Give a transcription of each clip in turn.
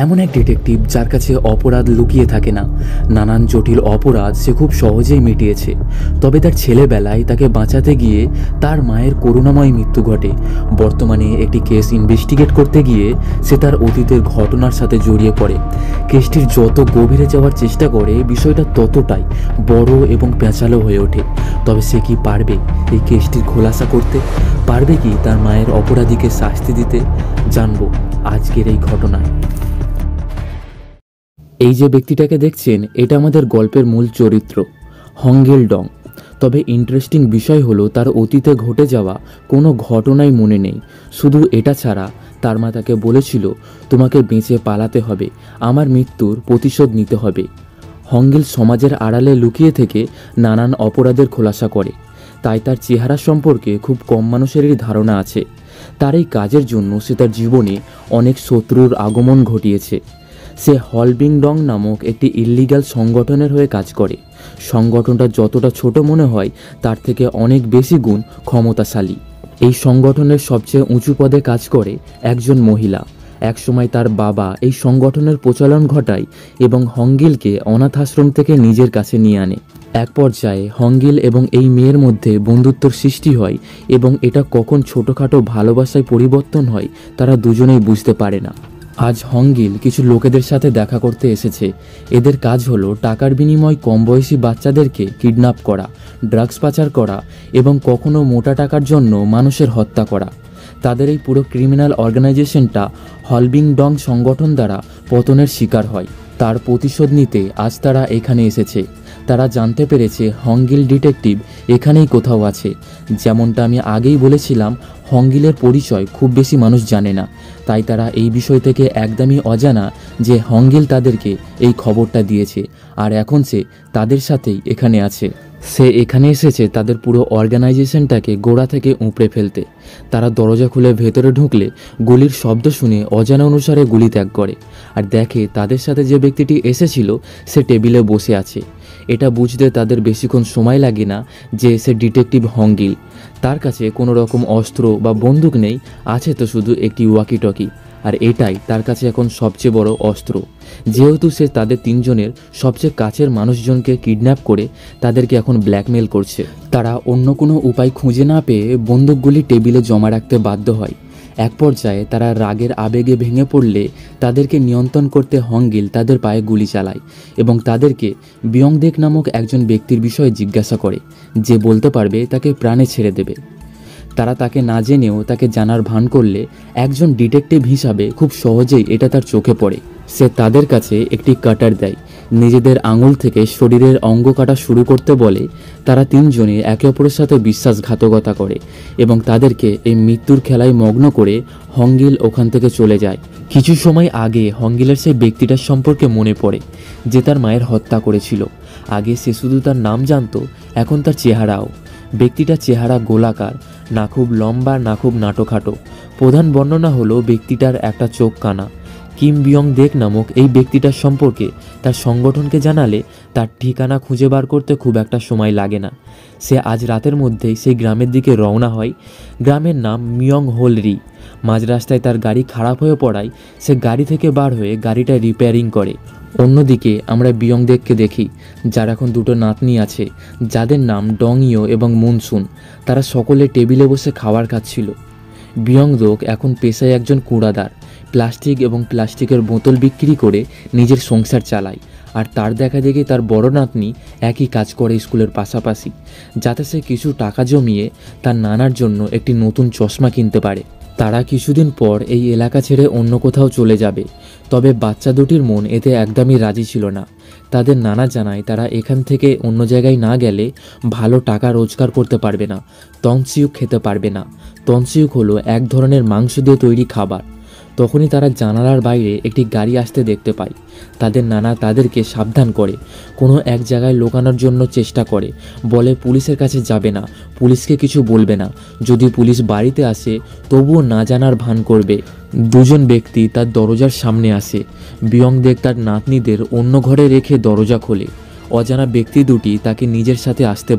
এমন এক ডিটেকটিভ যার কাছে অপরাধ লুকিয়ে থাকে না। নানান জটিল অপরাধ সে খুব সহজেই মিটিয়েছে। তবে তার ছেলেবেলায় তাকে বাঁচাতে গিয়ে তার মায়ের করুণাময় মৃত্যু ঘটে। বর্তমানে একটি কেস ইনভেস্টিগেট করতে গিয়ে সে তার অতীতের ঘটনার সাথে জড়িয়ে পড়ে। কেসটির যত গভীরে যাওয়ার চেষ্টা করে বিষয়টা ততটাই বড় এবং পেঁচালো হয়ে ওঠে। তবে সে কি পারবে এই কেসটির খোলাসা করতে? পারবে কি তার মায়ের অপরাধীকে শাস্তি দিতে? জানবো আজকের এই ঘটনায়। এই যে ব্যক্তিটাকে দেখছেন, এটা আমাদের গল্পের মূল চরিত্র হংগিল ডং। তবে ইন্টারেস্টিং বিষয় হলো তার অতীতে ঘটে যাওয়া কোনো ঘটনাই মনে নেই। শুধু এটা ছাড়া তার মা তাকে বলেছিল, তোমাকে বেঁচে পালাতে হবে, আমার মৃত্যুর প্রতিশোধ নিতে হবে। হংগিল সমাজের আড়ালে লুকিয়ে থেকে নানান অপরাধের খোলাসা করে, তাই তার চেহারা সম্পর্কে খুব কম মানুষেরই ধারণা আছে। তার এই কাজের জন্য সে তার জীবনে অনেক শত্রুর আগমন ঘটিয়েছে। সে হলবিং ডং নামক একটি ইল্লিগাল সংগঠনের হয়ে কাজ করে। সংগঠনটা যতটা ছোট মনে হয় তার থেকে অনেক বেশি গুণ ক্ষমতাশালী। এই সংগঠনের সবচেয়ে উঁচু পদে কাজ করে একজন মহিলা। একসময় তার বাবা এই সংগঠনের প্রচলন ঘটায় এবং হংগিলকে অনাথ আশ্রম থেকে নিজের কাছে নিয়ে আনে। এক পর্যায়ে হংগিল এবং এই মেয়ের মধ্যে বন্ধুত্বর সৃষ্টি হয় এবং এটা কখন ছোটোখাটো ভালোবাসায় পরিবর্তন হয় তারা দুজনেই বুঝতে পারে না। আজ হংগিল কিছু লোকেদের সাথে দেখা করতে এসেছে। এদের কাজ হলো টাকার বিনিময়ে কম বয়সী বাচ্চাদেরকে কিডন্যাপ করা, ড্রাগস পাচার করা এবং কখনো মোটা টাকার জন্য মানুষের হত্যা করা। তাদের এই পুরো ক্রিমিনাল অর্গানাইজেশনটা হলবিং ডং সংগঠন দ্বারা পতনের শিকার হয়। তার প্রতিশোধ নিতে আজ তারা এখানে এসেছে। তারা জানতে পেরেছে হংগিল ডিটেকটিভ এখানেই কোথাও আছে। যেমনটা আমি আগেই বলেছিলাম, হংগিলের পরিচয় খুব বেশি মানুষ জানে না, তাই তারা এই বিষয় থেকে একদমই অজানা যে হংগিল তাদেরকে এই খবরটা দিয়েছে আর এখন সে তাদের সাথেই এখানে আছে। সে এখানে এসেছে তাদের পুরো অর্গানাইজেশনটাকে গোড়া থেকে উপড়ে ফেলতে। তারা দরজা খুলে ভেতরে ঢুকলে গুলির শব্দ শুনে অজানা অনুসারে গুলি ত্যাগ করে আর দেখে তাদের সাথে যে ব্যক্তিটি এসেছিল সে টেবিলে বসে আছে। এটা বুঝতে তাদের বেশিক্ষণ সময় লাগে না যে সে ডিটেকটিভ হংগিল। তার কাছে কোনো রকম অস্ত্র বা বন্দুক নেই, আছে তো শুধু একটি ওয়াকি টকি, আর এটাই তার কাছে এখন সবচেয়ে বড় অস্ত্র। যেহেতু সে তাদের তিনজনের সবচেয়ে কাছের মানুষজনকে কিডন্যাপ করে তাদেরকে এখন ব্ল্যাকমেল করছে, তারা অন্য কোনো উপায় খুঁজে না পেয়ে বন্দুকগুলি টেবিলে জমা রাখতে বাধ্য হয়। এক পর্যায়ে তারা রাগের আবেগে ভেঙে পড়লে তাদেরকে নিয়ন্ত্রণ করতে হংগিল তাদের পায়ে গুলি চালায় এবং তাদেরকে বিয়ংদেক নামক একজন ব্যক্তির বিষয়ে জিজ্ঞাসা করে, যে বলতে পারবে তাকে প্রাণে ছেড়ে দেবে। তারা তাকে না জেনেও তাকে জানার ভান করলে একজন ডিটেকটিভ হিসাবে খুব সহজেই এটা তার চোখে পড়ে। সে তাদের কাছে একটি কাটার দেয়, নিজেদের আঙুল থেকে শরীরের অঙ্গ কাটা শুরু করতে বলে। তারা তিনজনে একে অপরের সাথে বিশ্বাসঘাতকতা করে এবং তাদেরকে এই মৃত্যুর খেলায় মগ্ন করে হংগিল ওখান থেকে চলে যায়। কিছু সময় আগে হংগিলের সেই ব্যক্তিটার সম্পর্কে মনে পড়ে যে তার মায়ের হত্যা করেছিল। আগে সে শুধু তার নাম জানতো, এখন তার চেহারাও। ব্যক্তিটার চেহারা গোলাকার, না খুব লম্বা না খুব নাটোখাটো। প্রধান বর্ণনা হলো ব্যক্তিটার একটা চোখ কানা। কিম বিয়ং দেক নামক এই ব্যক্তিটার সম্পর্কে তার সংগঠনকে জানালে তার ঠিকানা খুঁজে বার করতে খুব একটা সময় লাগে না। সে আজ রাতের মধ্যেই সেই গ্রামের দিকে রওনা হয়। গ্রামের নাম মিয়ং হোল রি। মাঝ রাস্তায় তার গাড়ি খারাপ হয়ে পড়ায় সে গাড়ি থেকে বার হয়ে গাড়িটা রিপেয়ারিং করে। অন্যদিকে আমরা বিয়ং দেককে দেখি, যার এখন দুটো নাতনি আছে, যাদের নাম ডং ইয়ো এবং মুনসুন। তারা সকলে টেবিলে বসে খাবার খাচ্ছিল। বিয়ং দেক এখন পেশায় একজন কুড়াদার। প্লাস্টিক এবং প্লাস্টিকের বোতল বিক্রি করে নিজের সংসার চালায়, আর তার দেখা দেখি তার বড় নাতনি একই কাজ করে স্কুলের পাশাপাশি, যাতে সে কিছু টাকা জমিয়ে তার নানার জন্য একটি নতুন চশমা কিনতে পারে। তারা কিছুদিন পর এই এলাকা ছেড়ে অন্য কোথাও চলে যাবে। তবে বাচ্চা দুটির মন এতে একদমই রাজি ছিল না। তাদের নানা জানায় তারা এখান থেকে অন্য জায়গায় না গেলে ভালো টাকা রোজগার করতে পারবে না, তনসিউক খেতে পারবে না। তনসিউক হলো এক ধরনের মাংস দিয়ে তৈরি খাবার। তখনই তারা জানালার বাইরে একটি গাড়ি আসতে দেখতে পায়। তাদের নানা তাদেরকে সাবধান করে, কোনো এক জায়গায় লুকানোর জন্য চেষ্টা করে, বলে পুলিশের কাছে যাবে না, পুলিশকে কিছু বলবে না। যদি পুলিশ বাড়িতে আসে তবুও না জানার ভান করবে। দুজন ব্যক্তি তার দরজার সামনে আসে। বিয়ং দেক তার নাতনিদের অন্য ঘরে রেখে দরজা খোলে। অজানা ব্যক্তি দুটি তাকে নিজের সাথে আসতে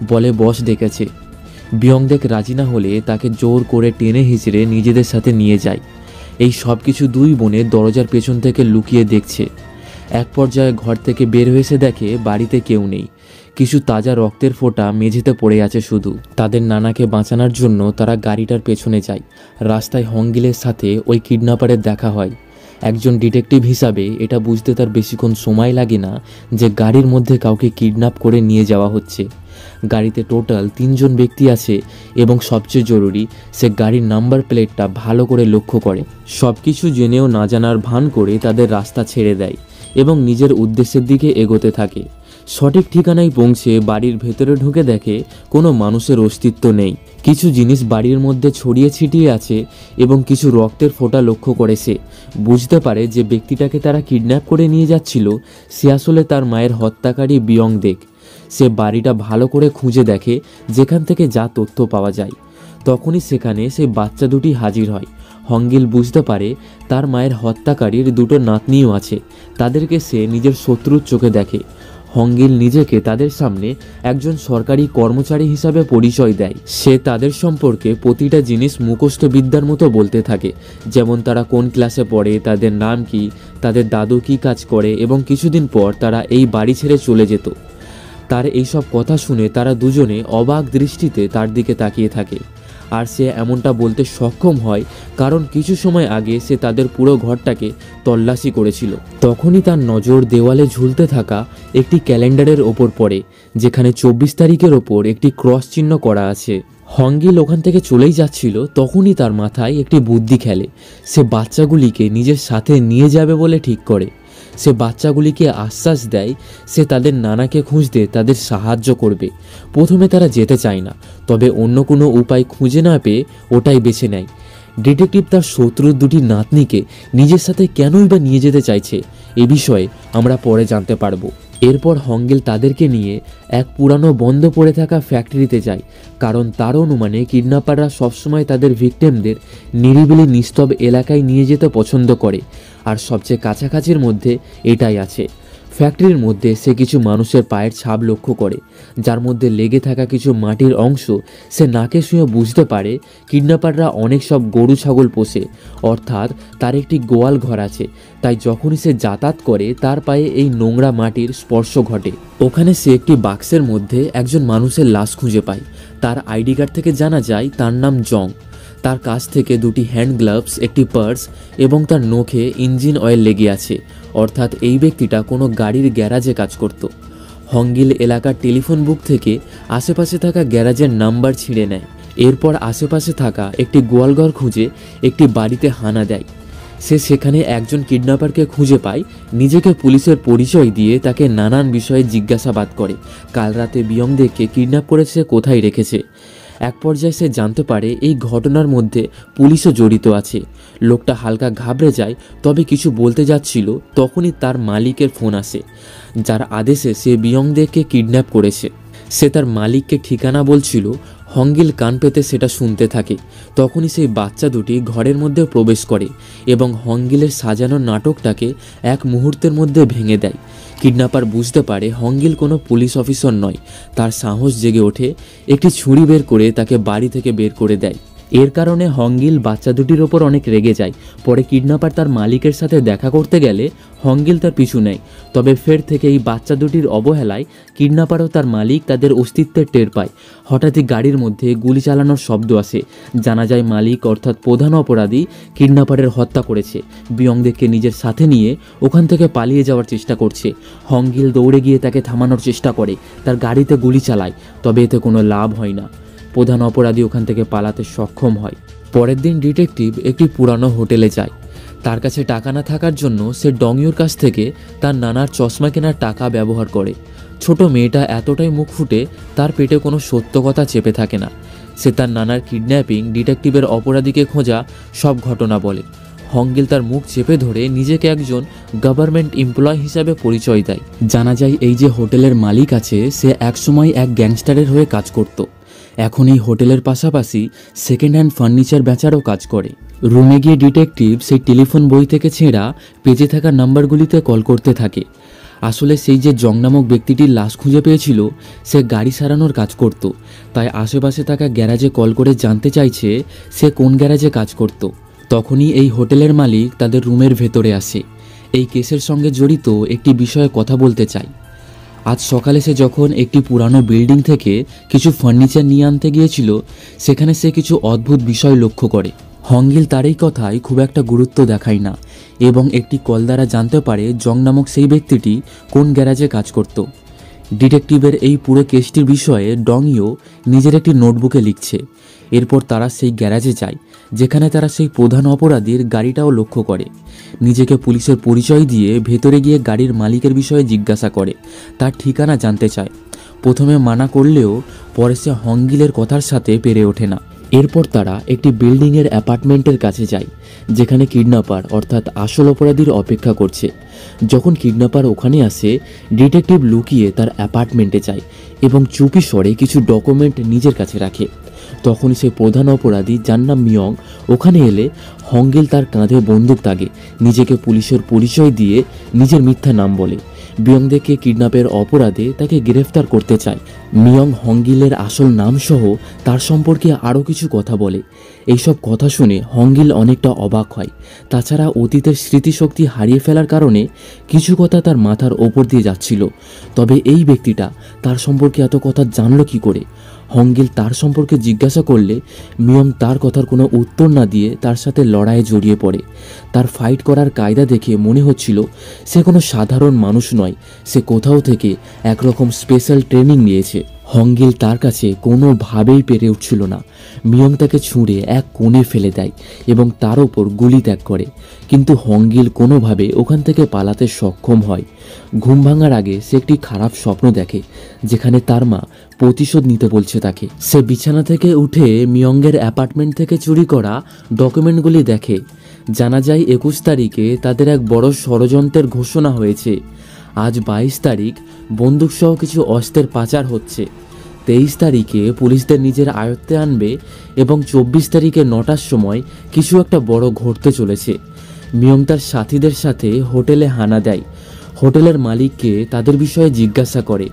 বলে বস ডেকেছে। বিয়ং দেক রাজি না হলে তাকে জোর করে টেনে হিঁচড়ে নিজেদের সাথে নিয়ে যায় এই সব কিছু দুই বোনে দরজার পেছন থেকে লুকিয়ে দেখছে। এক পর্যায়ে ঘর থেকে বের হয়ে এসে দেখে বাড়িতে কেউ নেই। কিছু তাজা রক্তের ফোঁটা মেঝেতে পড়ে আছে শুধু। তাদের নানাকে বাঁচানোর জন্য তারা গাড়িটার পেছনে যায়। রাস্তায় হংগিলের সাথে ওই কিডন্যাপারের দেখা হয়। একজন ডিটেকটিভ হিসাবে এটা বুঝতে তার বেশিক্ষণ সময় লাগে না যে গাড়ির মধ্যে কাউকে কিডন্যাপ করে নিয়ে যাওয়া হচ্ছে। গাড়িতে টোটাল 3 জন ব্যক্তি আছে এবং সবচেয়ে জরুরি, সে গাড়ির নাম্বার প্লেটটা ভালো করে লক্ষ্য করে। সব কিছু জেনেও না জানার ভান করে তাদের রাস্তা ছেড়ে দেয় এবং নিজের উদ্দেশ্যের দিকে এগোতে থাকে। সঠিক ঠিকানায় পৌঁছে বাড়ির ভেতরে ঢুকে দেখে কোনো মানুষের অস্তিত্ব নেই। কিছু জিনিস বাড়ির মধ্যে ছড়িয়ে ছিটিয়ে আছে এবং কিছু রক্তের ফোঁটা লক্ষ্য করে সে বুঝতে পারে যে ব্যক্তিটাকে তারা কিডন্যাপ করে নিয়ে যাচ্ছিল সে আসলে তার মায়ের হত্যাকারী বিয়ং দেক। সে বাড়িটা ভালো করে খুঁজে দেখে যেখান থেকে যা তথ্য পাওয়া যায়। তখনই সেখানে সেই বাচ্চা দুটি হাজির হয়। হংগিল বুঝতে পারে তার মায়ের হত্যাকারীর 2টো নাতনিও আছে। তাদেরকে সে নিজের শত্রুর চোখে দেখে। হংগিল নিজেকে তাদের সামনে একজন সরকারি কর্মচারী হিসাবে পরিচয় দেয়। সে তাদের সম্পর্কে প্রতিটা জিনিস মুখস্থ বিদ্যার মতো বলতে থাকে, যেমন তারা কোন ক্লাসে পড়ে, তাদের নাম কি, তাদের দাদু কি কাজ করে এবং কিছুদিন পর তারা এই বাড়ি ছেড়ে চলে যেত। তার এইসব কথা শুনে তারা দুজনে অবাক দৃষ্টিতে তার দিকে তাকিয়ে থাকে। আর সে এমনটা বলতে সক্ষম হয় কারণ কিছু সময় আগে সে তাদের পুরো ঘরটাকে তল্লাশি করেছিল। তখনই তার নজর দেওয়ালে ঝুলতে থাকা একটি ক্যালেন্ডারের ওপর পড়ে, যেখানে 24 তারিখের ওপর একটি ক্রস চিহ্ন করা আছে। হংগিল ওখান থেকে চলেই যাচ্ছিল, তখনই তার মাথায় একটি বুদ্ধি খেলে। সে বাচ্চাগুলিকে নিজের সাথে নিয়ে যাবে বলে ঠিক করে। সে বাচ্চাগুলিকে আশ্বাস দেয় সে তাদের নানাকে খুঁজতে তাদের সাহায্য করবে। প্রথমে তারা যেতে চায় না, তবে অন্য কোনো উপায় খুঁজে না পেয়ে ওটাই বেছে নেয়। ডিটেকটিভ তার শত্রুর 2টি নাতনিকে নিজের সাথে কেনই বা নিয়ে যেতে চাইছে এ বিষয়ে আমরা পরে জানতে পারবো। এরপর হংগিল তাদেরকে নিয়ে এক পুরানো বন্ধ পড়ে থাকা ফ্যাক্টরিতে যায়, কারণ তার অনুমানে কিডন্যাপাররা সবসময় তাদের ভিকটিমদের নিরিবিলি নিস্তব এলাকায় নিয়ে যেতে পছন্দ করে, আর সবচেয়ে কাছাকাছির মধ্যে এটাই আছে। ফ্যাক্টরির মধ্যে সে কিছু মানুষের পায়ের ছাপ লক্ষ্য করে, যার মধ্যে লেগে থাকা কিছু মাটির অংশ সে নাকে শুয়ে বুঝতে পারে কিডন্যাপাররা অনেক সব গরু ছাগল পোষে, অর্থাৎ তার একটি গোয়াল ঘর আছে। তাই যখনই সে যাতায়াত করে তার পায়ে এই নোংরা মাটির স্পর্শ ঘটে। ওখানে সে একটি বাক্সের মধ্যে একজন মানুষের লাশ খুঁজে পায়। তার আইডি কার্ড থেকে জানা যায় তার নাম জং। তার কাছ থেকে 2টি হ্যান্ড গ্লাভস, একটি পার্স এবং তার নখে ইঞ্জিন অয়েল লেগে আছে, অর্থাৎ এই ব্যক্তিটা কোনো গাড়ির গ্যারাজে কাজ করত। হংগিল এলাকার টেলিফোন বুক থেকে আশেপাশে থাকা গ্যারাজের নাম্বার ছিঁড়ে নেয়। এরপর আশেপাশে থাকা একটি গোয়ালঘর খুঁজে একটি বাড়িতে হানা দেয়। সে সেখানে একজন কিডন্যাপারকে খুঁজে পায়। নিজেকে পুলিশের পরিচয় দিয়ে তাকে নানান বিষয়ে জিজ্ঞাসাবাদ করে। কাল রাতে বিয়ং দেখকে কিডন্যাপ করেছে, কোথায় রেখেছে। এক পর্যায়ে সে জানতে পারে এই ঘটনার মধ্যে পুলিশও জড়িত আছে। লোকটা হালকা ঘাবড়ে যায়, তবে কিছু বলতে যাচ্ছিল তখনই তার মালিকের ফোন আসে, যার আদেশে সে বিয়ং দেখকে কিডন্যাপ করেছে। সে তার মালিককে ঠিকানা বলছিল। হংগিল কান পেতে সেটা শুনতে থাকে। তখনই সেই বাচ্চা দুটি ঘরের মধ্যে প্রবেশ করে এবং হংগিলের সাজানো নাটকটাকে এক মুহূর্তের মধ্যে ভেঙে দেয়। কিডন্যাপার বুঝতে পারে হংগিল কোনো পুলিশ অফিসার নয়। তার সাহস জেগে ওঠে, একটি ছুরি বের করে তাকে বাড়ি থেকে বের করে দেয়। এর কারণে হংগিল বাচ্চা দুটির ওপর অনেক রেগে যায়। পরে কিডন্যাপার তার মালিকের সাথে দেখা করতে গেলে হংগিল তার পিছু নেয়। তবে ফের থেকে এই বাচ্চা দুটির অবহেলায় কিডন্যাপার ও তার মালিক তাদের অস্তিত্বের টের পায়। হঠাৎই গাড়ির মধ্যে গুলি চালানোর শব্দ আসে। জানা যায় মালিক অর্থাৎ প্রধান অপরাধী কিডন্যাপারের হত্যা করেছে। বিয়ংদেরকে নিজের সাথে নিয়ে ওখান থেকে পালিয়ে যাওয়ার চেষ্টা করছে। হংগিল দৌড়ে গিয়ে তাকে থামানোর চেষ্টা করে, তার গাড়িতে গুলি চালায়, তবে এতে কোনো লাভ হয় না। প্রধান অপরাধী ওখান থেকে পালাতে সক্ষম হয়। পরের দিন ডিটেকটিভ একটি পুরানো হোটেলে যায়। তার কাছে টাকা না থাকার জন্য সে ডংইউর কাছ থেকে তার নানার চশমা কেনার টাকা ব্যবহার করে। ছোট মেয়েটা এতটাই মুখ ফুটে তার পেটে কোনো সত্য কথা চেপে থাকে না। সে তার নানার কিডন্যাপিং, ডিটেকটিভের অপরাধীকে খোঁজা সব ঘটনা বলে। হংগিল তার মুখ চেপে ধরে নিজেকে একজন গভর্নমেন্ট এমপ্লয় হিসাবে পরিচয় দেয়। জানা যায় এই যে হোটেলের মালিক আছে সে একসময় এক গ্যাংস্টারের হয়ে কাজ করত। এখন এই হোটেলের পাশাপাশি সেকেন্ড হ্যান্ড ফার্নিচার বেচারও কাজ করে। রুমে গিয়ে ডিটেকটিভ সেই টেলিফোন বই থেকে ছেঁড়া পেজে থাকা নাম্বারগুলিতে কল করতে থাকে। আসলে সেই যে জং নামক ব্যক্তিটির লাশ খুঁজে পেয়েছিল সে গাড়ি সারানোর কাজ করত। তাই আশেপাশে থাকা গ্যারাজে কল করে জানতে চাইছে সে কোন গ্যারাজে কাজ করত। তখনই এই হোটেলের মালিক তাদের রুমের ভেতরে আসে। এই কেসের সঙ্গে জড়িত একটি বিষয়ে কথা বলতে চাই। আজ সকালে সে যখন একটি পুরানো বিল্ডিং থেকে কিছু ফার্নিচার নিয়ে আনতে গিয়েছিল, সেখানে সে কিছু অদ্ভুত বিষয় লক্ষ্য করে। হংগিল তার এই কথায় খুব একটা গুরুত্ব দেখায় না এবং একটি কল দ্বারা জানতে পারে জং নামক সেই ব্যক্তিটি কোন গ্যারাজে কাজ করত। ডিটেকটিভের এই পুরো কেসটির বিষয়ে ডংইও নিজের একটি নোটবুকে লিখছে। এরপর তারা সেই গ্যারাজে যায়, যেখানে তারা সেই প্রধান অপরাধীর গাড়িটাও লক্ষ্য করে। নিজেকে পুলিশের পরিচয় দিয়ে ভেতরে গিয়ে গাড়ির মালিকের বিষয়ে জিজ্ঞাসা করে, তার ঠিকানা জানতে চায়। প্রথমে মানা করলেও পরে সে হংগিলের কথার সাথে পেরে ওঠে না। এরপর তারা একটি বিল্ডিংয়ের অ্যাপার্টমেন্টের কাছে যায়, যেখানে কিডন্যাপার অর্থাৎ আসল অপরাধীর অপেক্ষা করছে। যখন কিডন্যাপার ওখানে আসে, ডিটেকটিভ লুকিয়ে তার অ্যাপার্টমেন্টে যায় এবং চুপি স্বরে কিছু ডকুমেন্ট নিজের কাছে রাখে। তখন সেই প্রধান অপরাধী, যার নাম মিয়ং, ওখানে এলে হংগিল তার কাঁধে বন্দুক তাগে নিজেকে পুলিশের পরিচয় দিয়ে নিজের মিথ্যা নাম বলে। বিয়ংদেকে কিডন্যাপের অপরাধে তাকে গ্রেফতার করতে চায়। মিয়ং হংগিলের আসল নাম সহ তার সম্পর্কে আরও কিছু কথা বলে। এইসব কথা শুনে হংগিল অনেকটা অবাক হয়। তাছাড়া অতীতের স্মৃতিশক্তি হারিয়ে ফেলার কারণে কিছু কথা তার মাথার ওপর দিয়ে যাচ্ছিল। তবে এই ব্যক্তিটা তার সম্পর্কে এত কথা জানলো কি করে? হংগিল তার সম্পর্কে জিজ্ঞাসা করলে মিয়ং তার কথার কোনো উত্তর না দিয়ে তার সাথে লড়াইয়ে জড়িয়ে পড়ে। তার ফাইট করার কায়দা দেখে মনে হচ্ছিল সে কোনো সাধারণ মানুষ নয়, সে কোথাও থেকে একরকম স্পেশাল ট্রেনিং নিয়েছে। হংগিল তার কাছে কোনোভাবেই পেরে উঠছিল না। মিয়ং তাকে ছুঁড়ে এক কোণে ফেলে দেয় এবং তার ওপর গুলি ত্যাগ করে, কিন্তু হংগিল কোনোভাবে ওখান থেকে পালাতে সক্ষম হয়। ঘুম ভাঙার আগে সে একটি খারাপ স্বপ্ন দেখে, যেখানে তার মা প্রতিশোধ নিতে বলছে তাকে। সে বিছানা থেকে উঠে মিয়ংয়ের অ্যাপার্টমেন্ট থেকে চুরি করা ডকুমেন্টগুলি দেখে। জানা যায় 21 তারিখে তাদের এক বড় ষড়যন্ত্রের ঘোষণা হয়েছে। আজ 22 তারিখ, বন্দুকসহ কিছু অস্ত্রের পাচার হচ্ছে। 23 তারিখে পুলিশদের নিজের আয়ত্তে আনবে এবং 24 তারিখে 9টার সময় কিছু একটা বড় ঘটতে চলেছে। মিয়ং তার সাথীদের সাথে হোটেলে হানা দেয়। হোটেলের মালিককে তাদের বিষয়ে জিজ্ঞাসা করে,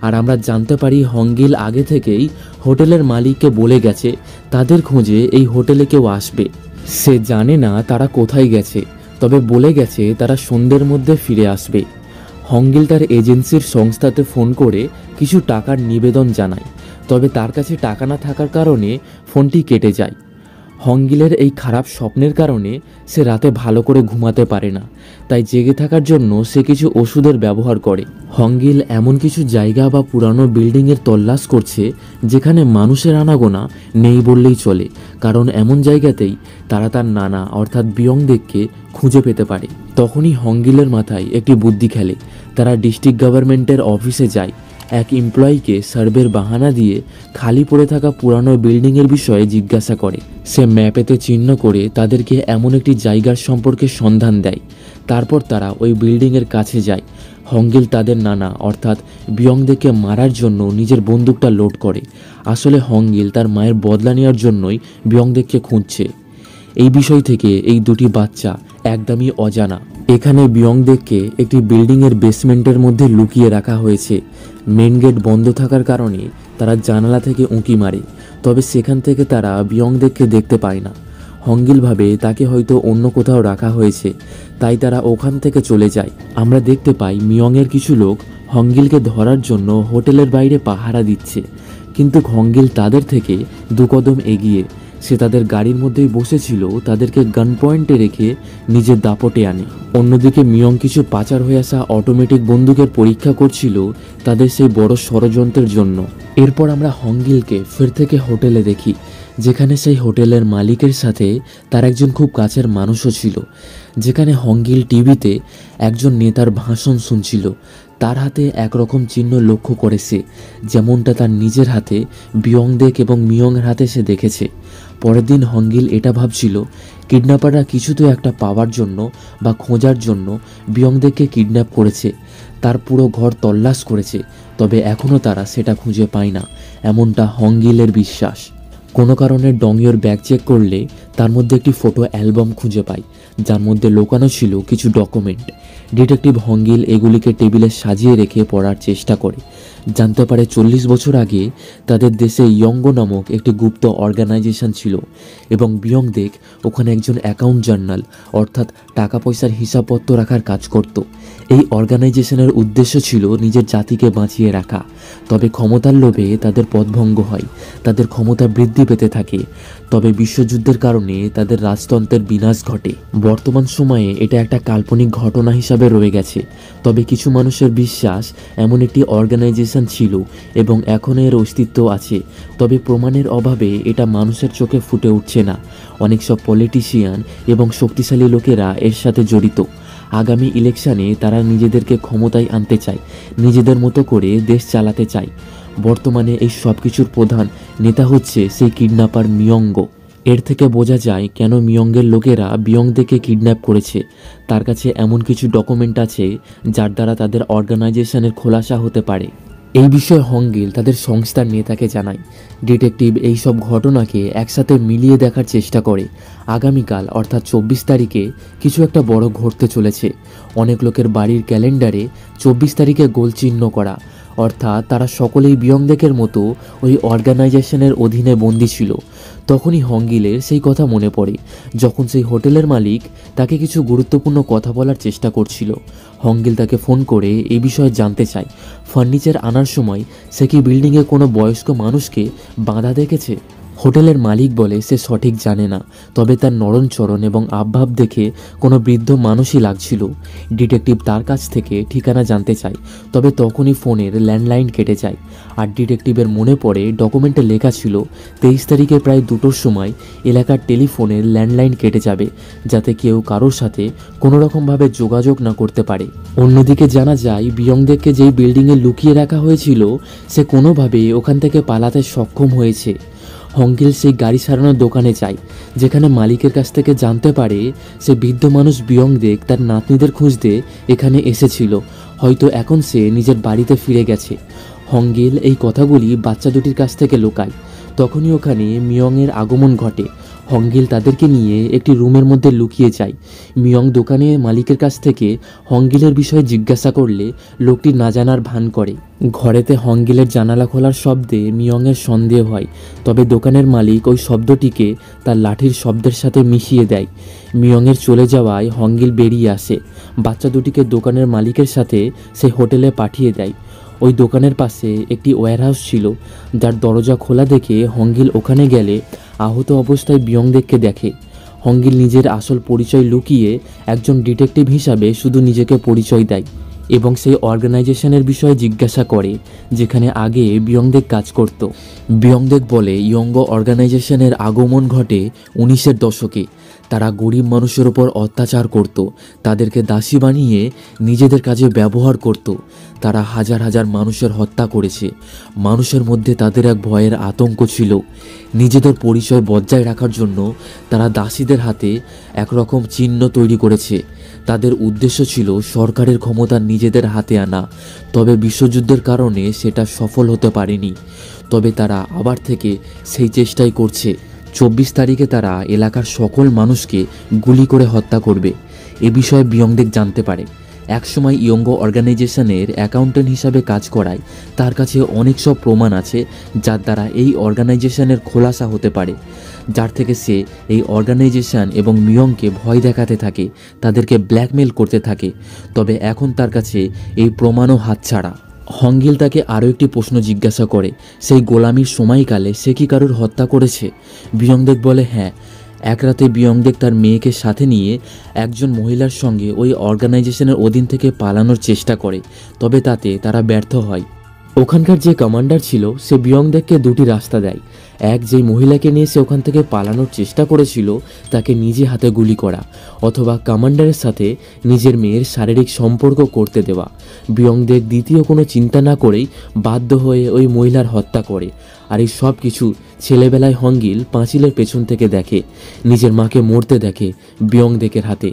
আর আমরা জানতে পারি হংগিল আগে থেকেই হোটেলের মালিককে বলে গেছে তাদের খোঁজে এই হোটেলে কেউ আসবে। সে জানে না তারা কোথায় গেছে, তবে বলে গেছে তারা সন্ধ্যের মধ্যে ফিরে আসবে। হংগিল তার এজেন্সির সংস্থাতে ফোন করে কিছু টাকার নিবেদন জানায়, তবে তার কাছে টাকা না থাকার কারণে ফোনটি কেটে যায়। হংগিলের এই খারাপ স্বপ্নের কারণে সে রাতে ভালো করে ঘুমাতে পারে না, তাই জেগে থাকার জন্য সে কিছু ওষুধের ব্যবহার করে। হংগিল এমন কিছু জায়গা বা পুরানো বিল্ডিংয়ের তল্লাশ করছে যেখানে মানুষের আনাগোনা নেই বললেই চলে, কারণ এমন জায়গাতেই তারা তার নানা অর্থাৎ বিয়ংদেককে খুঁজে পেতে পারে। তখনই হংগিলের মাথায় একটি বুদ্ধি খেলে। তারা ডিস্ট্রিক্ট গভর্নমেন্টের অফিসে যায়। এক এমপ্লয়িকে সার্ভের বাহানা দিয়ে খালি পড়ে থাকা পুরানো বিল্ডিংয়ের বিষয়ে জিজ্ঞাসা করে। সে ম্যাপেতে চিহ্ন করে তাদেরকে এমন একটি জায়গার সম্পর্কে সন্ধান দেয়। তারপর তারা ওই বিল্ডিংয়ের কাছে যায়। হংগিল তাদের নানা অর্থাৎ বিয়ংদেকে মারার জন্য নিজের বন্দুকটা লোড করে। আসলে হংগিল তার মায়ের বদলা নেওয়ার জন্যই বিয়ংদেককে খুঁজছে। এই বিষয় থেকে এই দুটি বাচ্চা একদমই অজানা। এখানে বিয়ংদেককে একটি বিল্ডিংয়ের বেসমেন্টের মধ্যে লুকিয়ে রাখা হয়েছে। মেন গেট বন্ধ থাকার কারণে তারা জানালা থেকে উঁকি মারে, তবে সেখান থেকে তারা বিয়ংদেককে দেখতে পায় না। হংগিল ভাবে তাকে হয়তো অন্য কোথাও রাখা হয়েছে, তাই তারা ওখান থেকে চলে যায়। আমরা দেখতে পাই মিয়ংয়ের কিছু লোক হংগিলকে ধরার জন্য হোটেলের বাইরে পাহারা দিচ্ছে, কিন্তু হংগিল তাদের থেকে 2 কদম এগিয়ে সে তাদের গাড়ির মধ্যেই বসেছিল, তাদেরকে গান পয়েন্টে রেখে নিজের দাপটে আনে। অন্যদিকে মিয়ং কিছু পাচার হয়ে আসা অটোমেটিক বন্দুকের পরীক্ষা করছিল তাদের সেই বড় ষড়যন্ত্রের জন্য। এরপর আমরা হংগিলকে ফের থেকে হোটেলে দেখি, যেখানে সেই হোটেলের মালিকের সাথে তার একজন খুব কাছের মানুষও ছিল। যেখানে হংগিল টিভিতে একজন নেতার ভাষণ শুনছিল। তার হাতে একরকম চিহ্ন লক্ষ্য করেছে, যেমনটা তার নিজের হাতে বিয়ংদেক এবং মিয়ংয়ের হাতে সে দেখেছে। পরের দিন হংগিল এটা ভাবছিল কিডন্যাপাররা কিছু তো একটা পাওয়ার জন্য বা খোঁজার জন্য বিয়ংদেককে কিডন্যাপ করেছে। তার পুরো ঘর তল্লাশ করেছে, তবে এখনও তারা সেটা খুঁজে পায় না, এমনটা হংগিলের বিশ্বাস। কোনো কারণে ডংইওর ব্যাগ চেক করলে তার মধ্যে একটি ফটো অ্যালবাম খুঁজে পায়, যার মধ্যে লুকানো ছিল কিছু ডকুমেন্ট। ডিটেকটিভ হংগিল এগুলিকে টেবিলে সাজিয়ে রেখে পড়ার চেষ্টা করে। জানতে পারে 40 বছর আগে তাদের দেশে ইয়ঙ্গো নামক একটি গুপ্ত অর্গানাইজেশন ছিল এবং বিয়ংদেক ওখানে একজন অ্যাকাউন্ট জার্নাল অর্থাৎ টাকা পয়সার হিসাবপত্র রাখার কাজ করত। এই অর্গানাইজেশনের উদ্দেশ্য ছিল নিজের জাতিকে বাঁচিয়ে রাখা, তবে ক্ষমতার লোভে তাদের পদভঙ্গ হয়, তাদের ক্ষমতা বৃদ্ধি পেতে থাকে। তবে বিশ্বযুদ্ধের কারণে তাদের রাজতন্ত্রের বিনাশ ঘটে। বর্তমান সময়ে এটা একটা কাল্পনিক ঘটনা হিসাবে রয়ে গেছে, তবে কিছু মানুষের বিশ্বাস এমন একটি অর্গানাইজেশন ছিল এবং এখনও এর অস্তিত্ব আছে, তবে প্রমাণের অভাবে এটা মানুষের চোখে ফুটে উঠছে না। অনেক সব পলিটিশিয়ান এবং শক্তিশালী লোকেরা এর সাথে জড়িত। আগামী ইলেকশনে তারা নিজেদেরকে ক্ষমতায় আনতে চায়, নিজেদের মতো করে দেশ চালাতে চায়। বর্তমানে এই সব কিছুর প্রধান নেতা হচ্ছে সেই কিডন্যাপার মিয়ঙ্গো। এর থেকে বোঝা যায় কেন মিয়ঙ্গের লোকেরা বিয়ংদেকে কিডন্যাপ করেছে। তার কাছে এমন কিছু ডকুমেন্ট আছে যার দ্বারা তাদের অর্গানাইজেশনের খোলাসা হতে পারে। এই বিষয়ে হংগিল তাদের সংস্থার নেতাকে জানায়। ডিটেকটিভ এই সব ঘটনাকে একসাথে মিলিয়ে দেখার চেষ্টা করে। আগামীকাল অর্থাৎ 24 তারিখে কিছু একটা বড় ঘটতে চলেছে। অনেক লোকের বাড়ির ক্যালেন্ডারে 24 তারিখে গোল চিহ্ন করা, অর্থাৎ তারা সকলেই বিয়ংদেকের মতো ওই অর্গানাইজেশনের অধীনে বন্দী ছিল। তখনই হংগিলের সেই কথা মনে পড়ে যখন সেই হোটেলের মালিক তাকে কিছু গুরুত্বপূর্ণ কথা বলার চেষ্টা করছিল। হংগিল তাকে ফোন করে এই বিষয়ে জানতে চায়। ফার্নিচার আনার সময় সে কি বিল্ডিংয়ে কোনো বয়স্ক মানুষকে বাঁধা দেখেছে। হোটেলের মালিক বলে সে সঠিক জানে না, তবে তার নরণচরণ এবং আবভাব দেখে কোনো বৃদ্ধ মানুষই লাগছিল। ডিটেকটিভ তার কাছ থেকে ঠিকানা জানতে চায়, তবে তখনই ফোনের ল্যান্ডলাইন কেটে যায়। আর ডিটেকটিভের মনে পড়ে ডকুমেন্টে লেখা ছিল 23 তারিখে প্রায় 2টোর সময় এলাকার টেলিফোনের ল্যান্ডলাইন কেটে যাবে, যাতে কেউ কারোর সাথে কোনোরকমভাবে যোগাযোগ না করতে পারে। অন্যদিকে জানা যায় বিয়ংদেককে যেই বিল্ডিংয়ে লুকিয়ে রাখা হয়েছিল সে কোনোভাবে ওখান থেকে পালাতে সক্ষম হয়েছে। হংগিল সেই গাড়ি সারানোর দোকানে যায়, যেখানে মালিকের কাছ থেকে জানতে পারে সে বৃদ্ধ মানুষ বিয়ংদেক তার নাতনিদের খুঁজতে এখানে এসেছিল। হয়তো এখন সে নিজের বাড়িতে ফিরে গেছে। হংগিল এই কথাগুলি বাচ্চা দুটির কাছ থেকে লুকায়। তখনই ওখানে মিয়ংয়ের আগমন ঘটে। হংগিল তাদেরকে নিয়ে একটি রুমের মধ্যে লুকিয়ে যায়। মিয়ং দোকানে মালিকের কাছ থেকে হংগিলের বিষয়ে জিজ্ঞাসা করলে লোকটি না জানার ভান করে। ঘরেতে হংগিলের জানালা খোলার শব্দে মিয়ংয়ের সন্দেহ হয়, তবে দোকানের মালিক ওই শব্দটিকে তার লাঠির শব্দের সাথে মিশিয়ে দেয়। মিয়ংয়ের চলে যাওয়ায় হংগিল বেরিয়ে আসে। বাচ্চা দুটিকে দোকানের মালিকের সাথে সে হোটেলে পাঠিয়ে দেয়। ওই দোকানের পাশে একটি ওয়্যারহাউস ছিল, যার দরজা খোলা দেখে হংগিল ওখানে গেলে আহত অবস্থায় বিয়ংদেককে দেখে। হংগিল নিজের আসল পরিচয় লুকিয়ে একজন ডিটেকটিভ হিসাবে শুধু নিজেকে পরিচয় দেয় এবং সেই অর্গানাইজেশনের বিষয়ে জিজ্ঞাসা করে যেখানে আগে বিয়ংদেক কাজ করত। বিয়ংদেক বলে ইয়ঙ্গো অর্গানাইজেশনের আগমন ঘটে 1900-এর দশকে। তারা গরিব মানুষের ওপর অত্যাচার করত, তাদেরকে দাসী বানিয়ে নিজেদের কাজে ব্যবহার করত। তারা হাজার হাজার মানুষের হত্যা করেছে। মানুষের মধ্যে তাদের এক ভয়ের আতঙ্ক ছিল। নিজেদের পরিচয় বজায় রাখার জন্য তারা দাসীদের হাতে একরকম চিহ্ন তৈরি করেছে। তাদের উদ্দেশ্য ছিল সরকারের ক্ষমতা নিজেদের হাতে আনা, তবে বিশ্বযুদ্ধের কারণে সেটা সফল হতে পারেনি। তবে তারা আবার থেকে সেই চেষ্টাই করছে। 24 তারিখে তারা এলাকার সকল মানুষকে গুলি করে হত্যা করবে। এ বিষয়ে বিয়ংদেক জানতে পারে। একসময় ইয়ঙ্গো অর্গানাইজেশনের অ্যাকাউন্টেন্ট হিসাবে কাজ করায় তার কাছে অনেক সব প্রমাণ আছে যার দ্বারা এই অর্গানাইজেশনের খোলাসা হতে পারে, যার থেকে সে এই অর্গানাইজেশন এবং মিয়ংকে ভয় দেখাতে থাকে, তাদেরকে ব্ল্যাকমেল করতে থাকে। তবে এখন তার কাছে এই প্রমাণও হাতছাড়া। হংগিল তাকে আরও একটি প্রশ্ন জিজ্ঞাসা করে, সেই গোলামির সময়কালে সে কি কারোর হত্যা করেছে? বিয়ংদেক বলে হ্যাঁ। এক রাতে বিয়ংদেক তার মেয়েকে সাথে নিয়ে একজন মহিলার সঙ্গে ওই অর্গানাইজেশনের অধীন থেকে পালানোর চেষ্টা করে, তবে তাতে তারা ব্যর্থ হয়। ওখানকার যে কমান্ডার ছিল সে বিয়ংদেককে দুটি রাস্তা দেয়। এক, যেই মহিলাকে নিয়ে সে ওখান থেকে পালানোর চেষ্টা করেছিল তাকে নিজে হাতে গুলি করা, অথবা কমান্ডারের সাথে নিজের মেয়ের শারীরিক সম্পর্ক করতে দেওয়া। বিয়ংদেক দ্বিতীয় কোনো চিন্তা না করেই বাধ্য হয়ে ওই মহিলার হত্যা করে। আর এই সব কিছু ছেলেবেলায় হংগিল পাঁচিলের পেছন থেকে দেখে। নিজের মাকে মরতে দেখে বিয়ংদেকের হাতে।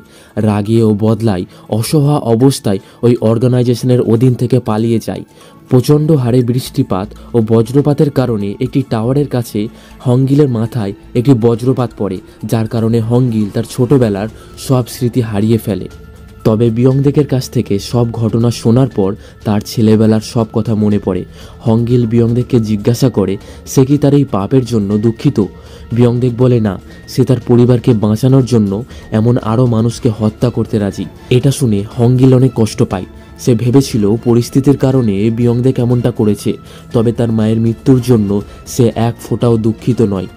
রাগে ও বদলায় অসহায় অবস্থায় ওই অর্গানাইজেশনের অধীন থেকে পালিয়ে যায়। প্রচণ্ড হারে বৃষ্টিপাত ও বজ্রপাতের কারণে একটি টাওয়ারের কাছে হংগিলের মাথায় একটি বজ্রপাত পড়ে, যার কারণে হংগিল তার ছোটবেলার সব স্মৃতি হারিয়ে ফেলে। তবে বিয়ংদেকের কাছ থেকে সব ঘটনা শোনার পর তার ছেলেবেলার সব কথা মনে পড়ে। হংগিল বিয়ংদেককে জিজ্ঞাসা করে সে কি তার এই পাপের জন্য দুঃখিত। বিয়ংদেক বলে না, সে তার পরিবারকে বাঁচানোর জন্য এমন আরও মানুষকে হত্যা করতে রাজি। এটা শুনে হংগিল অনেক কষ্ট পায়। সে ভেবেছিল পরিস্থিতির কারণে বিয়ংদেক এমনটা করেছে, তবে তার মায়ের মৃত্যুর জন্য সে এক ফোঁটাও দুঃখিত নয়।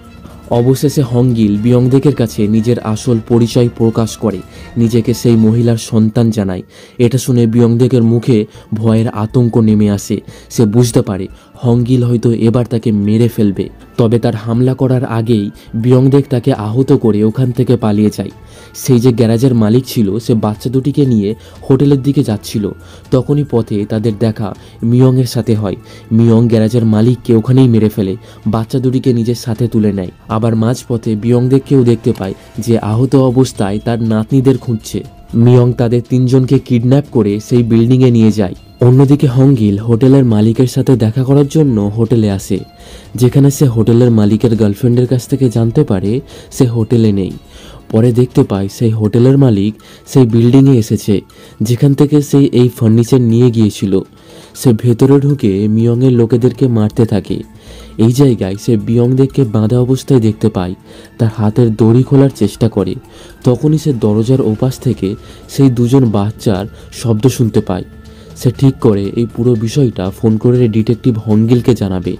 অবশেষে হংগিল বিয়ংদেকের কাছে নিজের আসল পরিচয় প্রকাশ করে, নিজেকে সেই মহিলার সন্তান জানায়। এটা শুনে বিয়ংদেকের মুখে ভয়ের আতঙ্ক নেমে আসে। সে বুঝতে পারে হংগিল হয়তো এবার তাকে মেরে ফেলবে। তবে তার হামলা করার আগেই বিয়ংদেক তাকে আহত করে ওখান থেকে পালিয়ে যায়। সেই যে গ্যারাজের মালিক ছিল সে বাচ্চা দুটিকে নিয়ে হোটেলের দিকে যাচ্ছিল। তখনই পথে তাদের দেখা মিয়ংয়ের সাথে হয়। মিয়ং গ্যারাজের মালিককে ওখানেই মেরে ফেলে, বাচ্চা দুটিকে নিজের সাথে তুলে নেয়। আবার মাঝপথে বিয়ংদেককেও দেখতে পায় যে আহত অবস্থায় তার নাতনিদের খুঁজছে। মিয়ং তাদের তিনজনকে কিডন্যাপ করে সেই বিল্ডিংয়ে নিয়ে যায়। অন্যদিকে হংগিল হোটেলের মালিকের সাথে দেখা করার জন্য হোটেলে আসে, যেখানে সে হোটেলের মালিকের গার্লফ্রেন্ডের কাছ থেকে জানতে পারে সে হোটেলে নেই। পরে দেখতে পায় সেই হোটেলের মালিক সেই বিল্ডিংয়ে এসেছে যেখান থেকে সে এই ফার্নিচার নিয়ে গিয়েছিল। সে ভেতরে ঢুকে মিয়ংয়ের লোকেদেরকে মারতে থাকে। এই জায়গায় সে বিয়ংদেককে বাঁধা অবস্থায় দেখতে পায়, তার হাতের দড়ি খোলার চেষ্টা করে। তখনই সে দরজার ওপাশ থেকে সেই দুজন বাচ্চার শব্দ শুনতে পায়। সে ঠিক করে এই পুরো বিষয়টা ফোন করে ডিটেকটিভ হংগিলকে জানাবে।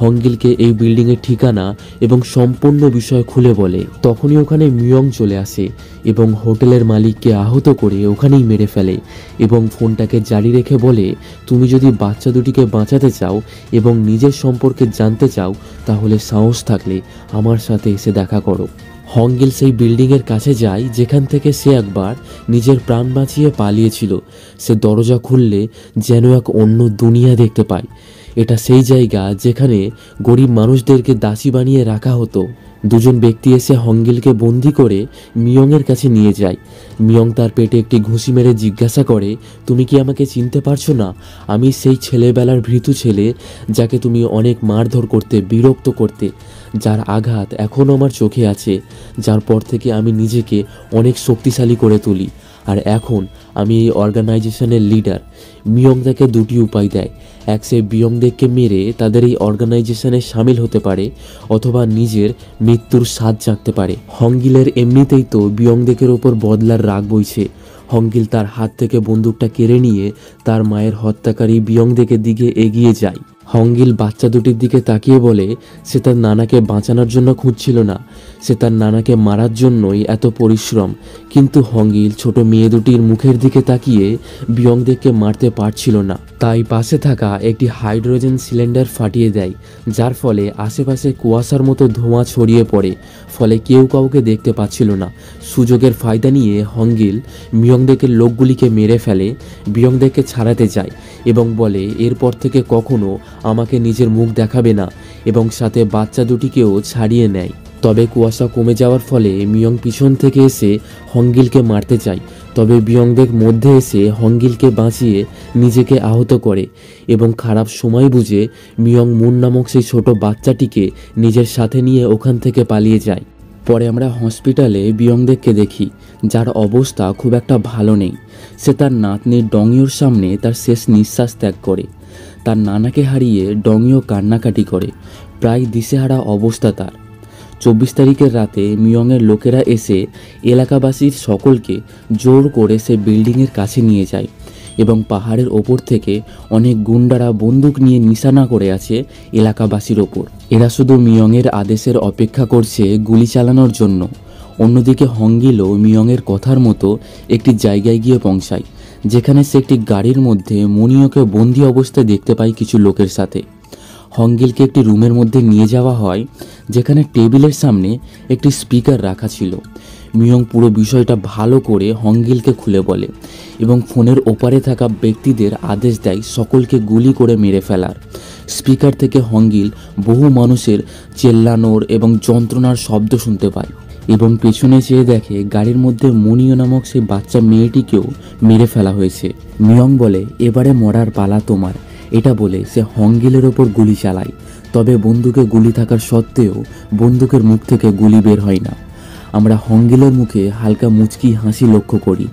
হংগিলকে এই বিল্ডিংয়ের ঠিকানা এবং সম্পূর্ণ বিষয় খুলে বলে। তখনই ওখানে মিয়ং চলে আসে এবং হোটেলের মালিককে আহত করে ওখানেই মেরে ফেলে এবং ফোনটাকে জারি রেখে বলে, তুমি যদি বাচ্চা দুটিকে বাঁচাতে চাও এবং নিজের সম্পর্কে জানতে চাও তাহলে সাহস থাকলে আমার সাথে এসে দেখা করো। হংগিল সেই বিল্ডিংয়ের কাছে যায় যেখান থেকে সে একবার নিজের প্রাণ বাঁচিয়ে পালিয়েছিল। সে দরজা খুললে যেন এক অন্য দুনিয়া দেখতে পায়। এটা সেই জায়গা যেখানে গরিব মানুষদেরকে দাসী বানিয়ে রাখা হতো। দুজন ব্যক্তি এসে হংগিলকে বন্দি করে মিয়ংয়ের কাছে নিয়ে যায়। মিয়ং তার পেটে একটি ঘুষি মেরে জিজ্ঞাসা করে, তুমি কি আমাকে চিনতে পারছো না? আমি সেই ছেলেবেলার ভীতু ছেলে যাকে তুমি অনেক মারধর করতে, বিরক্ত করতে, যার আঘাত এখনও আমার চোখে আছে, যার পর থেকে আমি নিজেকে অনেক শক্তিশালী করে তুলি, আর এখন আমি এই অর্গানাইজেশনের লিডার। মিয়ং তাকে দুটি উপায় দেয়, এক সে বিয়ংদেককে মেরে তাদের এই অর্গানাইজেশনে সামিল হতে পারে, অথবা নিজের মৃত্যুর স্বাদ জাগতে পারে। হংগিলের এমনিতেই তো বিয়ংদেকের ওপর বদলার রাগ বইছে। হংগিল তার হাত থেকে বন্দুকটা কেড়ে নিয়ে তার মায়ের হত্যাকারী বিয়ংদেকের দিকে এগিয়ে যায়। হংগিল বাচ্চা দুটির দিকে তাকিয়ে বলে সে তার নানাকে বাঁচানোর জন্য খুঁজছিল না, সে তার নানাকে মারার জন্যই এত পরিশ্রম। কিন্তু হংগিল ছোট মেয়ে দুটির মুখের দিকে তাকিয়ে বিয়ংদেককে মারতে পারছিল না, তাই পাশে থাকা একটি হাইড্রোজেন সিলিন্ডার ফাটিয়ে দেয়, যার ফলে আশেপাশে কুয়াশার মতো ধোঁয়া ছড়িয়ে পড়ে, ফলে কেউ কাউকে দেখতে পাচ্ছিল না। সুযোগের ফায়দা নিয়ে হংগিল বিয়ংদেকের লোকগুলিকে মেরে ফেলে, বিয়ংদেককে ছাড়াতে যায় এবং বলে এরপর থেকে কখনো আমাকে নিজের মুখ দেখাবে না, এবং সাথে বাচ্চা দুটিকেও ছাড়িয়ে নেয়। তবে কুয়াশা কমে যাওয়ার ফলে মিয়ং পিছন থেকে এসে হংগিলকে মারতে চায়, তবে বিয়ংদেক মধ্যে এসে হংগিলকে বাঁচিয়ে নিজেকে আহত করে এবং খারাপ সময় বুঝে মিয়ং মুন নামক সেই ছোট বাচ্চাটিকে নিজের সাথে নিয়ে ওখান থেকে পালিয়ে যায়। পরে আমরা হসপিটালে বিয়ংদেককে দেখি, যার অবস্থা খুব একটা ভালো নেই। সে তার নাতনির ডংইওর সামনে তার শেষ নিঃশ্বাস ত্যাগ করে। তার নানাকে হারিয়ে ডংইও কান্নাকাটি করে, প্রায় দিশেহারা অবস্থা তার। 24 তারিখের রাতে মিয়ংয়ের লোকেরা এসে এলাকাবাসীর সকলকে জোর করে সে বিল্ডিংয়ের কাছে নিয়ে যায় এবং পাহাড়ের ওপর থেকে অনেক গুন্ডারা বন্দুক নিয়ে নিশানা করে আছে এলাকাবাসীর ওপর। এরা শুধু মিয়ংয়ের আদেশের অপেক্ষা করছে গুলি চালানোর জন্য। অন্যদিকে হংগিলও মিয়ংয়ের কথার মতো একটি জায়গায় গিয়ে পৌঁছায়, যেখানে সে একটি গাড়ির মধ্যে মনিয়কে বন্দি অবস্থায় দেখতে পায় কিছু লোকের সাথে। হংগিলকে একটি রুমের মধ্যে নিয়ে যাওয়া হয়, যেখানে টেবিলের সামনে একটি স্পিকার রাখা ছিল। মিয়ং পুরো বিষয়টা ভালো করে হংগিলকে খুলে বলে এবং ফোনের ওপারে থাকা ব্যক্তিদের আদেশ দেয় সকলকে গুলি করে মেরে ফেলার। স্পিকার থেকে হংগিল বহু মানুষের চেল্লানোর এবং যন্ত্রণার শব্দ শুনতে পায় এবং পেছনে চেয়ে দেখে গাড়ির মধ্যে মনিয় নামক সেই বাচ্চা মেয়েটিকেও মেরে ফেলা হয়েছে। মিয়ং বলে এবারে মরার পালা তোমার। এটা বলে সে হংগিলের ওপর গুলি চালায়, তবে বন্দুকে গুলি থাকার সত্ত্বেও বন্দুকের মুখ থেকে গুলি বের হয় না। আমরা হংগিলের মুখে হালকা মুচকি হাসি লক্ষ্য করি।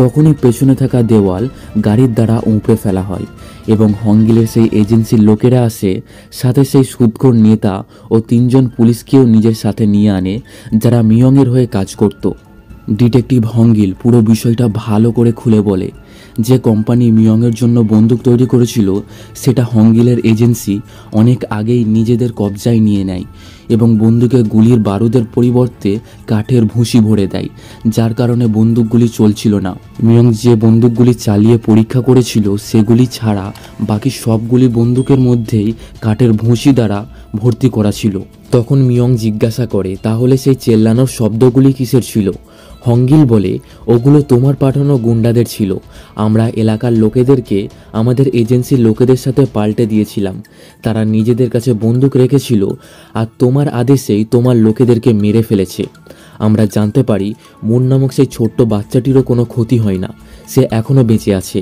তখনই পেছনে থাকা দেওয়াল গাড়ির দ্বারা উপড়ে ফেলা হয় এবং হংগিলের সেই এজেন্সির লোকেরা আসে, সাথে সেই সুদখোর নেতা ও 3 জন পুলিশকেও নিজের সাথে নিয়ে আনে যারা মিয়ংয়ের হয়ে কাজ করত। ডিটেকটিভ হংগিল পুরো বিষয়টা ভালো করে খুলে বলে যে কোম্পানি মিয়ংয়ের জন্য বন্দুক তৈরি করেছিল সেটা হংগিলের এজেন্সি অনেক আগেই নিজেদের কবজায় নিয়ে নেয় এবং বন্দুকে গুলির বারুদের পরিবর্তে কাঠের ভুসি ভরে দেয়, যার কারণে বন্দুকগুলি চলছিল না। মিয়ং যে বন্দুকগুলি চালিয়ে পরীক্ষা করেছিল সেগুলি ছাড়া বাকি সবগুলি বন্দুকের মধ্যেই কাঠের ভুসি দ্বারা ভর্তি করা ছিল। তখন মিয়ং জিজ্ঞাসা করে, তাহলে সেই চেল্লানোর শব্দগুলি কিসের ছিল? হংগিল বলে, ওগুলো তোমার পাঠানো গুন্ডাদের ছিল। আমরা এলাকার লোকেদেরকে আমাদের এজেন্সির লোকেদের সাথে পাল্টে দিয়েছিলাম। তারা নিজেদের কাছে বন্দুক রেখেছিল আর তোমার আদেশেই তোমার লোকেদেরকে মেরে ফেলেছে। আমরা জানতে পারি মুন নামক সেই ছোট্ট বাচ্চাটিরও কোনো ক্ষতি হয় না, সে এখনও বেঁচে আছে।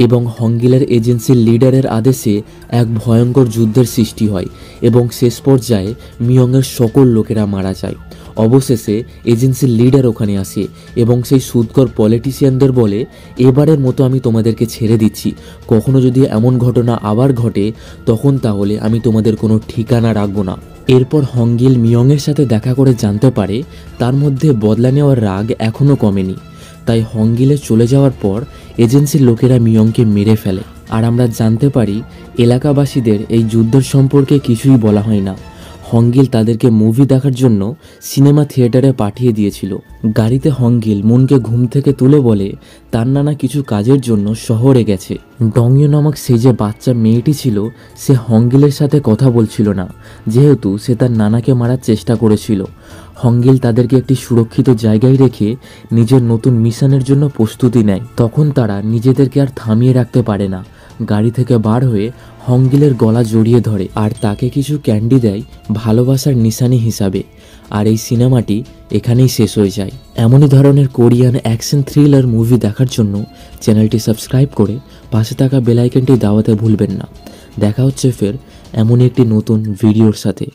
এবং হংগিলের এজেন্সির লিডারের আদেশে এক ভয়ঙ্কর যুদ্ধের সৃষ্টি হয় এবং শেষ পর্যায়ে মিয়ংয়ের সকল লোকেরা মারা যায়। অবশেষে এজেন্সির লিডার ওখানে আসে এবং সেই সুদকর পলিটিশিয়ানদের বলে, এবারের মতো আমি তোমাদেরকে ছেড়ে দিচ্ছি। কখনো যদি এমন ঘটনা আবার ঘটে তখন তাহলে আমি তোমাদের কোনো ঠিকানা রাখবো না। এরপর হংগিল মিয়ংয়ের সাথে দেখা করে জানতে পারে তার মধ্যে বদলা নেওয়ার রাগ এখনও কমেনি। তাই হংগিলে চলে যাওয়ার পর এজেন্সির লোকেরা মিয়ংকে মেরে ফেলে। আর আমরা জানতে পারি এলাকাবাসীদের এই যুদ্ধের সম্পর্কে কিছুই বলা হয় না। হংগিল তাদেরকে মুভি দেখার জন্য সিনেমা থিয়েটারে পাঠিয়ে দিয়েছিল। গাড়িতে হংগিল মুনকে ঘুম থেকে তুলে বলে তার নানা কিছু কাজের জন্য শহরে গেছে। ডংইউ নামক সেই যে বাচ্চা মেয়েটি ছিল সে হংগিলের সাথে কথা বলছিল না, যেহেতু সে তার নানাকে মারার চেষ্টা করেছিল। হংগিল তাদেরকে একটি সুরক্ষিত জায়গায় রেখে নিজের নতুন মিশনের জন্য প্রস্তুতি নেয়। তখন তারা নিজেদেরকে আর থামিয়ে রাখতে পারে না। গাড়ি থেকে বার হয়ে হংগিলের গলা জড়িয়ে ধরে আর তাকে কিছু ক্যান্ডি দেয় ভালোবাসার নিশানি হিসাবে। আর এই সিনেমাটি এখানেই শেষ হয়ে যায়। এমনই ধরনের কোরিয়ান অ্যাকশন থ্রিলার মুভি দেখার জন্য চ্যানেলটি সাবস্ক্রাইব করে পাশে থাকা বেল আইকনটি দাবাতে ভুলবেন না। দেখা হচ্ছে ফের এমনই একটি নতুন ভিডিওর সাথে।